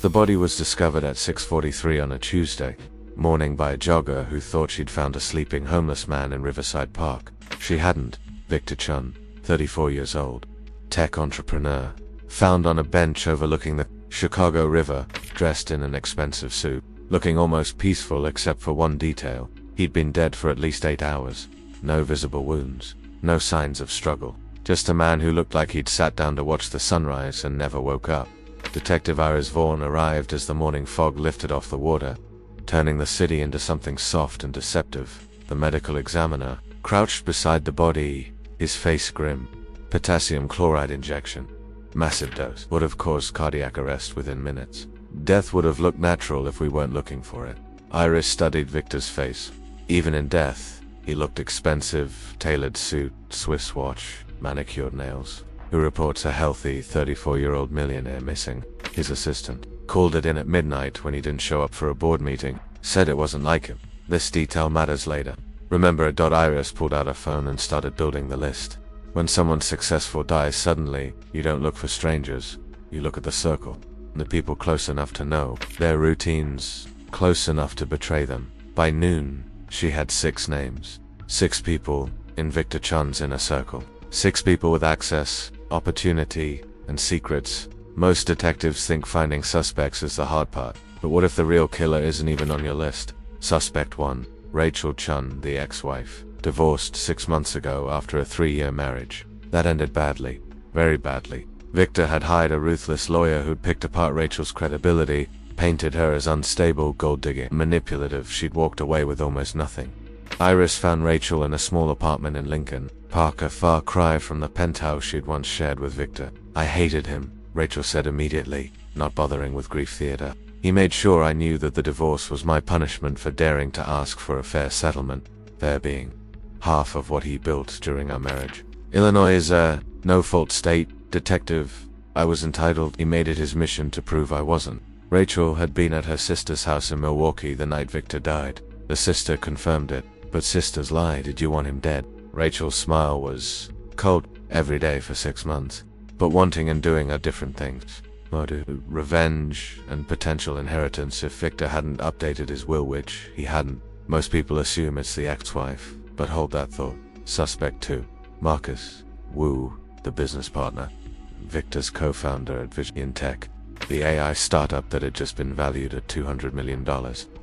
The body was discovered at 6:43 on a Tuesday morning by a jogger who thought she'd found a sleeping homeless man in Riverside Park. She hadn't. Victor Chun, 34 years old, tech entrepreneur, found on a bench overlooking the Chicago River, dressed in an expensive suit, looking almost peaceful except for one detail. He'd been dead for at least 8 hours. No visible wounds, no signs of struggle. Just a man who looked like he'd sat down to watch the sunrise and never woke up. Detective Iris Vaughn arrived as the morning fog lifted off the water, turning the city into something soft and deceptive. The medical examiner crouched beside the body, his face grim. Potassium chloride injection. Massive dose. Would have caused cardiac arrest within minutes. Death would have looked natural if we weren't looking for it. Iris studied Victor's face. Even in death, he looked expensive, tailored suit, Swiss watch, manicured nails. Who reports a healthy 34-year-old millionaire missing? His assistant called it in at midnight when he didn't show up for a board meeting. Said it wasn't like him. This detail matters later. Remember it. Iris pulled out her phone and started building the list. When someone successful dies suddenly, you don't look for strangers. You look at the circle. The people close enough to know. Their routines, close enough to betray them. By noon, she had 6 names. 6 people in Victor Chun's inner circle. 6 people with access, opportunity, and secrets. Most detectives think finding suspects is the hard part. But what if the real killer isn't even on your list? Suspect 1, Rachel Chun, the ex-wife. Divorced 6 months ago after a 3-year marriage. That ended badly. Very badly. Victor had hired a ruthless lawyer who'd picked apart Rachel's credibility, painted her as unstable, gold-digging, manipulative. She'd walked away with almost nothing. Iris found Rachel in a small apartment in Lincoln Park, a far cry from the penthouse she'd once shared with Victor. I hated him, Rachel said immediately, not bothering with grief theater. He made sure I knew that the divorce was my punishment for daring to ask for a fair settlement, fair being half of what he built during our marriage. Illinois is a no-fault state, detective. I was entitled. He made it his mission to prove I wasn't. Rachel had been at her sister's house in Milwaukee the night Victor died. The sister confirmed it. But sisters lie. Did you want him dead? Rachel's smile was cold. Every day for 6 months. But wanting and doing are different things. Motive, revenge, and potential inheritance if Victor hadn't updated his will, which he hadn't. Most people assume it's the ex-wife, but hold that thought. Suspect 2, Marcus Wu, the business partner, Victor's co-founder at Vision Tech, the AI startup that had just been valued at $200 million.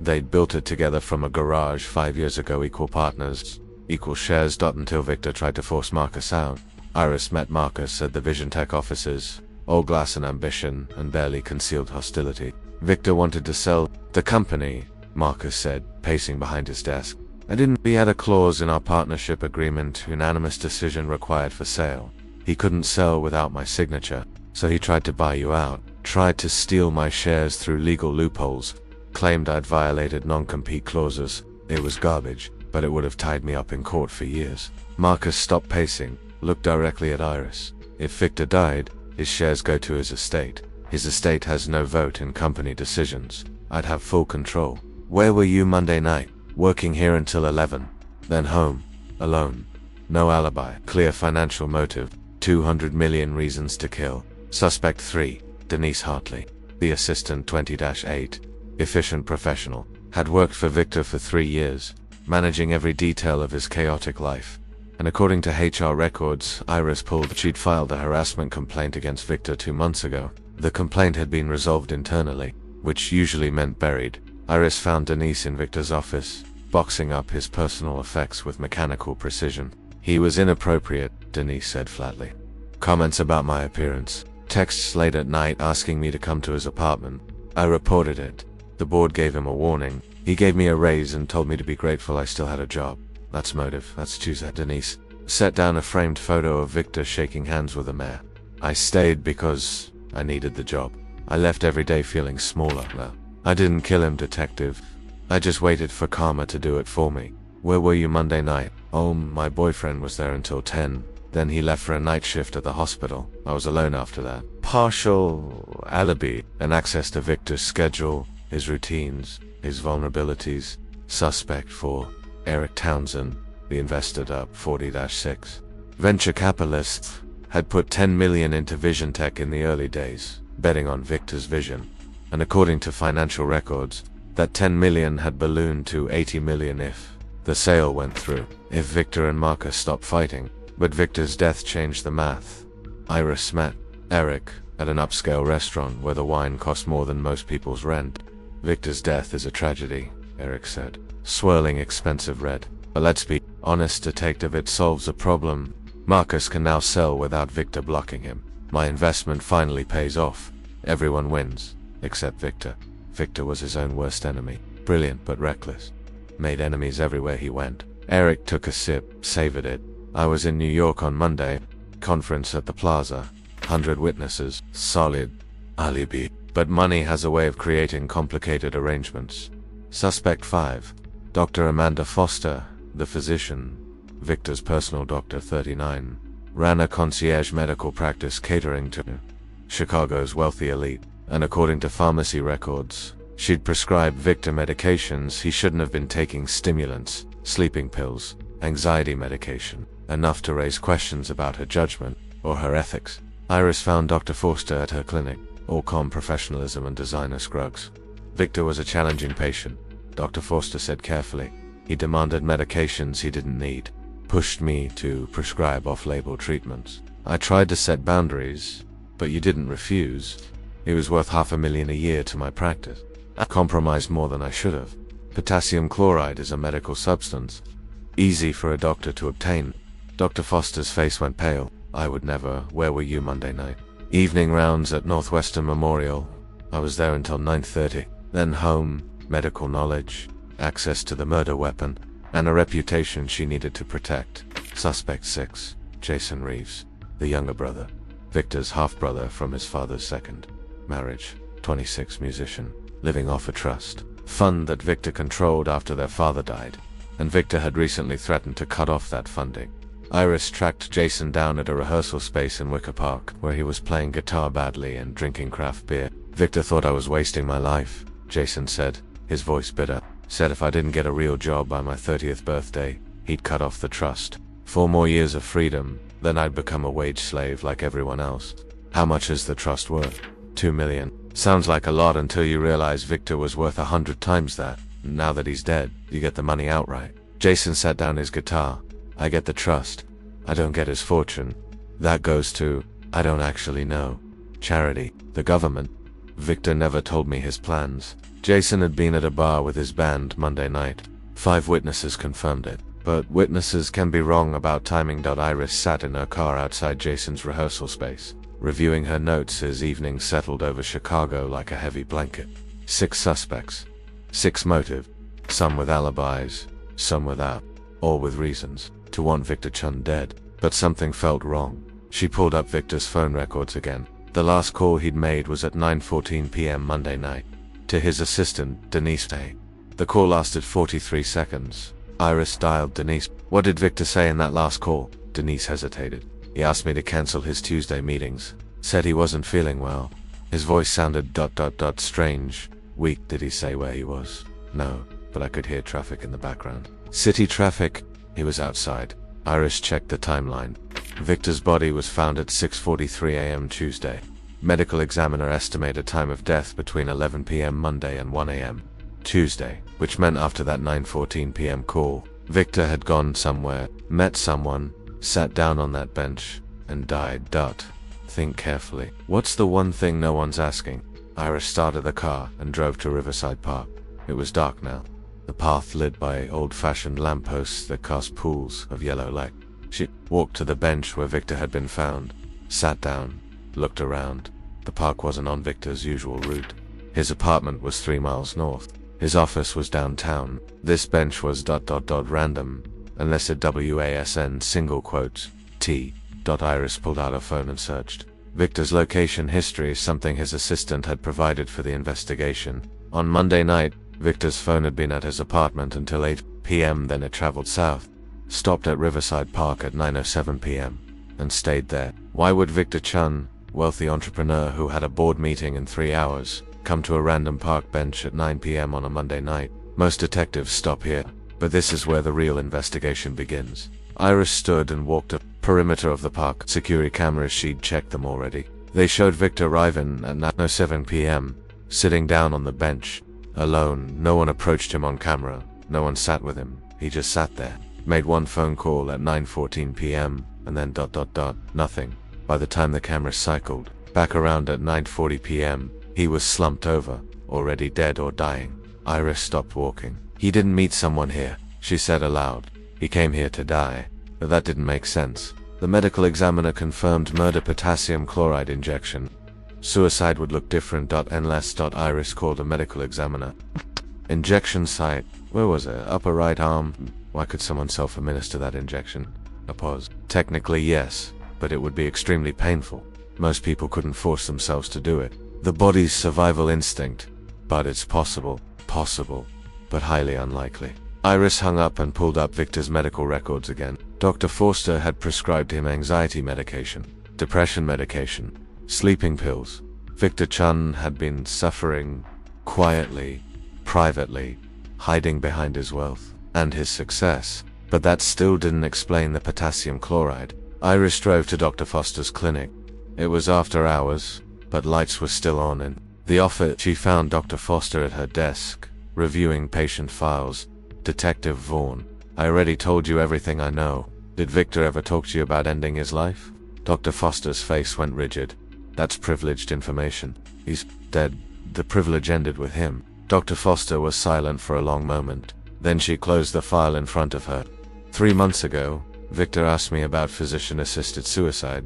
They'd built it together from a garage 5 years ago, equal partners, equal shares. Until Victor tried to force Marcus out. Iris met Marcus at the Vision Tech offices, all glass and ambition, and barely concealed hostility. Victor wanted to sell the company, Marcus said, pacing behind his desk. We had a clause in our partnership agreement, unanimous decision required for sale. He couldn't sell without my signature, so he tried to buy you out, tried to steal my shares through legal loopholes, claimed I'd violated non-compete clauses. It was garbage, but it would have tied me up in court for years. Marcus stopped pacing, looked directly at Iris. If Victor died, his shares go to his estate. His estate has no vote in company decisions. I'd have full control. Where were you Monday night? Working here until 11. Then home. Alone. No alibi. Clear financial motive. 200 million reasons to kill. Suspect 3, Denise Hartley. The assistant 20-8. Efficient professional. Had worked for Victor for 3 years, managing every detail of his chaotic life. And according to HR records, Iris pulled that she'd filed a harassment complaint against Victor 2 months ago. The complaint had been resolved internally, which usually meant buried. Iris found Denise in Victor's office, boxing up his personal effects with mechanical precision. He was inappropriate, Denise said flatly. Comments about my appearance. Texts late at night asking me to come to his apartment. I reported it. The board gave him a warning. He gave me a raise and told me to be grateful I still had a job. That's motive. That's Tuesday. Denise set down a framed photo of Victor shaking hands with a mayor. I stayed because I needed the job. I left every day feeling smaller. No, I didn't kill him, detective. I just waited for karma to do it for me. Where were you Monday night? Oh, my boyfriend was there until 10. Then he left for a night shift at the hospital. I was alone after that. Partial alibi and access to Victor's schedule, his routines, his vulnerabilities. Suspect 4, Eric Townsend, the investor up 40-6. Venture capitalists had put 10 million into Vision Tech in the early days, betting on Victor's vision. and according to financial records, that 10 million had ballooned to 80 million if the sale went through, if Victor and Marcus stopped fighting. But Victor's death changed the math. Iris met Eric at an upscale restaurant where the wine cost more than most people's rent. Victor's death is a tragedy, Eric said, swirling expensive red. But let's be honest, detective, it solves a problem. Marcus can now sell without Victor blocking him. My investment finally pays off. Everyone wins, except Victor. Victor was his own worst enemy. Brilliant but reckless. Made enemies everywhere he went. Eric took a sip, savored it. I was in New York on Monday. Conference at the plaza. 100 witnesses. Solid alibi. But money has a way of creating complicated arrangements. Suspect 5. Dr. Amanda Foster, the physician, Victor's personal doctor, 39, ran a concierge medical practice catering to Chicago's wealthy elite, and according to pharmacy records, she'd prescribed Victor medications he shouldn't have been taking: stimulants, sleeping pills, anxiety medication, enough to raise questions about her judgment or her ethics. Iris found Dr. Foster at her clinic, all calm professionalism and designer scruggs. Victor was a challenging patient, Dr. Foster said carefully. He demanded medications he didn't need, pushed me to prescribe off-label treatments. I tried to set boundaries, but you didn't refuse. He was worth $500,000 a year to my practice. I compromised more than I should have. Potassium chloride is a medical substance, easy for a doctor to obtain. Dr. Foster's face went pale. I would never. Where were you Monday night? Evening rounds at Northwestern Memorial. I was there until 9:30. Then home, medical knowledge, access to the murder weapon, and a reputation she needed to protect. Suspect 6. Jason Reeves, the younger brother. Victor's half-brother from his father's second marriage. 26, musician, living off a trust fund that Victor controlled after their father died, and Victor had recently threatened to cut off that funding. Iris tracked Jason down at a rehearsal space in Wicker Park, where he was playing guitar badly and drinking craft beer. Victor thought I was wasting my life, Jason said, his voice bitter. Said if I didn't get a real job by my 30th birthday, he'd cut off the trust. 4 more years of freedom, then I'd become a wage slave like everyone else. How much is the trust worth? 2 million. Sounds like a lot until you realize Victor was worth 100 times that. Now that he's dead, you get the money outright. Jason sat down his guitar. I get the trust. I don't get his fortune. That goes to, I don't actually know. Charity. The government. Victor never told me his plans. Jason had been at a bar with his band Monday night. 5 witnesses confirmed it. But witnesses can be wrong about timing. Iris sat in her car outside Jason's rehearsal space, reviewing her notes as evening settled over Chicago like a heavy blanket. 6 suspects. 6 motive. Some with alibis, some without. All with reasons to want Victor Chun dead. But something felt wrong. She pulled up Victor's phone records again. The last call he'd made was at 9:14 p.m. Monday night, to his assistant, Denise Day. The call lasted 43 seconds. Iris dialed Denise. What did Victor say in that last call? Denise hesitated. He asked me to cancel his Tuesday meetings. Said he wasn't feeling well. His voice sounded ... strange. Weak. Did he say where he was? No, but I could hear traffic in the background. City traffic. He was outside. Iris checked the timeline. Victor's body was found at 6:43 a.m. Tuesday. Medical examiner estimated time of death between 11 p.m. Monday and 1 a.m. Tuesday, which meant after that 9:14 p.m. call, Victor had gone somewhere, met someone, sat down on that bench, and died. Think carefully. What's the one thing no one's asking? Iris started the car and drove to Riverside Park. It was dark now, the path lit by old-fashioned lampposts that cast pools of yellow light. She walked to the bench where Victor had been found, sat down, looked around. The park wasn't on Victor's usual route. His apartment was 3 miles north. His office was downtown. This bench was ... random, unless it WASN single quotes T. Iris pulled out her phone and searched. Victor's location history, something his assistant had provided for the investigation. On Monday night, Victor's phone had been at his apartment until 8 p.m. Then it traveled south, stopped at Riverside Park at 9:07 p.m. and stayed there. Why would Victor Chun, wealthy entrepreneur who had a board meeting in 3 hours, come to a random park bench at 9 p.m. on a Monday night? Most detectives stop here, but this is where the real investigation begins. Iris stood and walked a perimeter of the park. Security cameras, she'd checked them already. They showed Victor arriving at 9:07 p.m., sitting down on the bench, alone. No one approached him on camera, no one sat with him, he just sat there. Made one phone call at 9:14 p.m. and then ... nothing. By the time the camera cycled back around at 9:40 p.m., he was slumped over, already dead or dying. Iris stopped walking. He didn't meet someone here, she said aloud. He came here to die. But that didn't make sense. The medical examiner confirmed murder, potassium chloride injection. Suicide would look different. Unless Iris called a medical examiner. Injection site. Where was it? Upper right arm. Why could someone self-administer that injection? A pause. Technically yes, but it would be extremely painful. Most people couldn't force themselves to do it. The body's survival instinct. But it's possible, but highly unlikely. Iris hung up and pulled up Victor's medical records again. Dr. Forster had prescribed him anxiety medication, depression medication, sleeping pills. Victor Chun had been suffering quietly, privately, hiding behind his wealth and his success. But that still didn't explain the potassium chloride. Iris drove to Dr. Foster's clinic. It was after hours, but lights were still on in the office. She found Dr. Foster at her desk, reviewing patient files. Detective Vaughn, I already told you everything I know. Did Victor ever talk to you about ending his life? Dr. Foster's face went rigid. That's privileged information. He's dead. The privilege ended with him. Dr. Foster was silent for a long moment. Then she closed the file in front of her. 3 months ago, Victor asked me about physician-assisted suicide.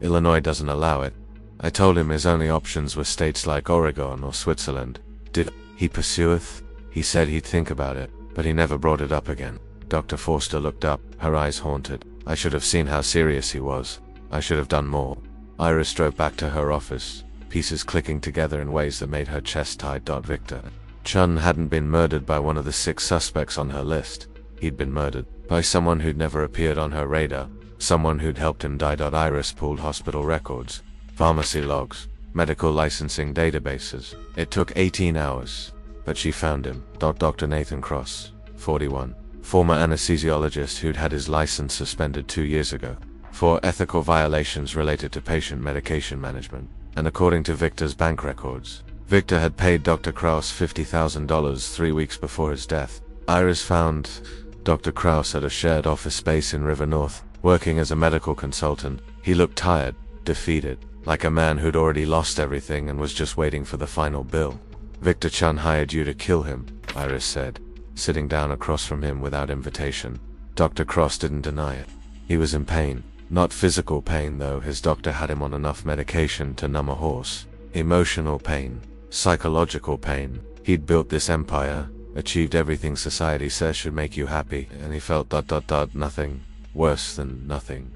Illinois doesn't allow it. I told him his only options were states like Oregon or Switzerland. Did he pursueth? He said he'd think about it, but he never brought it up again. Dr. Forster looked up, her eyes haunted. I should have seen how serious he was. I should have done more. Iris drove back to her office, pieces clicking together in ways that made her chest tight. Victor Chun hadn't been murdered by one of the 6 suspects on her list. He'd been murdered by someone who'd never appeared on her radar, someone who'd helped him die. Iris pulled hospital records, pharmacy logs, medical licensing databases. It took 18 hours, but she found him. Dr. Nathan Cross, 41, former anesthesiologist who'd had his license suspended 2 years ago for ethical violations related to patient medication management. And according to Victor's bank records, Victor had paid Dr. Kraus $50,000 3 weeks before his death. Iris found Dr. Kraus at a shared office space in River North, working as a medical consultant. He looked tired, defeated, like a man who'd already lost everything and was just waiting for the final bill. Victor Chun hired you to kill him, Iris said, sitting down across from him without invitation. Dr. Cross didn't deny it. He was in pain. Not physical pain, though. His doctor had him on enough medication to numb a horse. Emotional pain. Psychological pain. He'd built this empire, achieved everything society says should make you happy, and he felt ... nothing. Worse than nothing.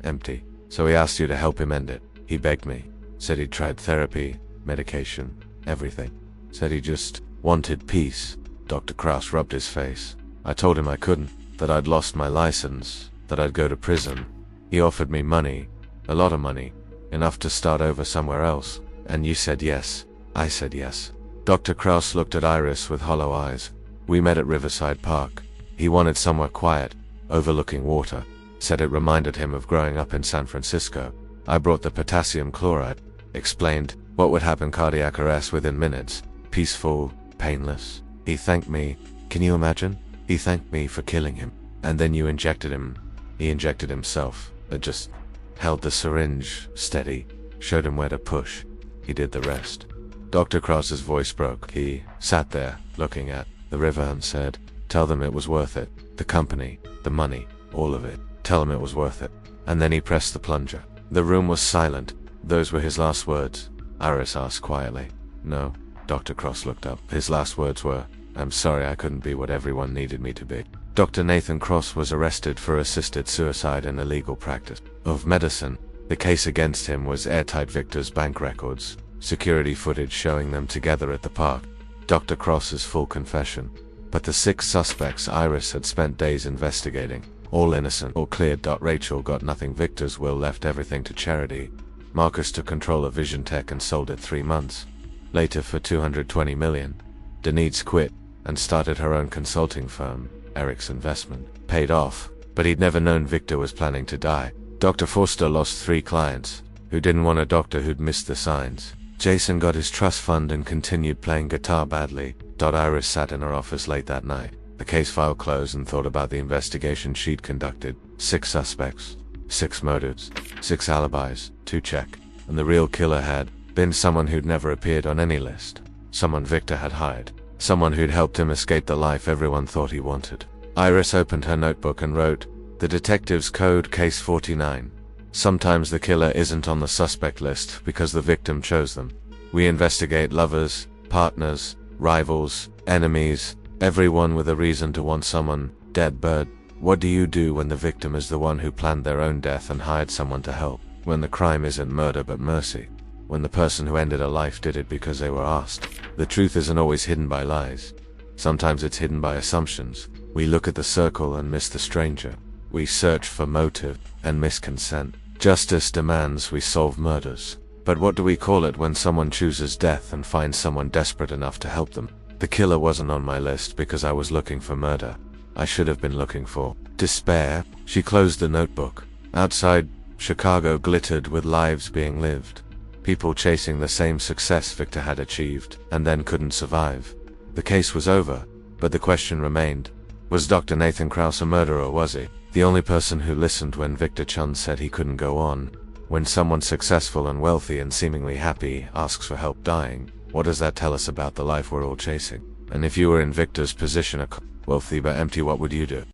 Empty. So he asked you to help him end it. He begged me. Said he'd tried therapy, medication, everything. Said he just wanted peace. Dr. Kraus rubbed his face. I told him I couldn't, that I'd lost my license, that I'd go to prison. He offered me money, a lot of money, enough to start over somewhere else. And you said yes. I said yes. Dr. Kraus looked at Iris with hollow eyes. We met at Riverside Park. He wanted somewhere quiet, overlooking water. Said it reminded him of growing up in San Francisco. I brought the potassium chloride. Explained what would happen: cardiac arrest within minutes. Peaceful, painless. He thanked me. Can you imagine? He thanked me for killing him. And then you injected him. He injected himself. Just held the syringe steady, showed him where to push. He did the rest. Dr. Cross's voice broke. He sat there, looking at the river, and said, tell them it was worth it. The company, the money, all of it. Tell them it was worth it. And then he pressed the plunger. The room was silent. Those were his last words? Iris asked quietly. No. Dr. Cross looked up. His last words were, I'm sorry I couldn't be what everyone needed me to be. Dr. Nathan Cross was arrested for assisted suicide and illegal practice of medicine. The case against him was airtight. Victor's bank records, security footage showing them together at the park, Dr. Cross's full confession. But the 6 suspects Iris had spent days investigating, all innocent, all cleared. Rachel got nothing. Victor's will left everything to charity. Marcus took control of Vision Tech and sold it 3 months later for $220 million. Denise quit and started her own consulting firm. Eric's investment paid off, but he'd never known Victor was planning to die. Dr. Forster lost 3 clients who didn't want a doctor who'd missed the signs. Jason got his trust fund and continued playing guitar badly. Iris sat in her office late that night. The case file closed and thought about the investigation she'd conducted. 6 suspects, 6 murders, 6 alibis, 2 check. And the real killer had been someone who'd never appeared on any list. Someone Victor had hired. Someone who'd helped him escape the life everyone thought he wanted. Iris opened her notebook and wrote, "The detective's code, case 49. Sometimes the killer isn't on the suspect list because the victim chose them. We investigate lovers, partners, rivals, enemies, everyone with a reason to want someone, dead bird. What do you do when the victim is the one who planned their own death and hired someone to help? When the crime isn't murder but mercy? When the person who ended a life did it because they were asked? The truth isn't always hidden by lies. Sometimes it's hidden by assumptions. We look at the circle and miss the stranger. We search for motive and miss consent. Justice demands we solve murders. But what do we call it when someone chooses death and finds someone desperate enough to help them? The killer wasn't on my list because I was looking for murder. I should have been looking for despair." She closed the notebook. Outside, Chicago glittered with lives being lived. People chasing the same success Victor had achieved and then couldn't survive. The case was over, but the question remained. Was Dr. Nathan Krause a murderer or was he? The only person who listened when Victor Chun said he couldn't go on. When someone successful and wealthy and seemingly happy asks for help dying, what does that tell us about the life we're all chasing? And if you were in Victor's position, wealthy but empty, what would you do?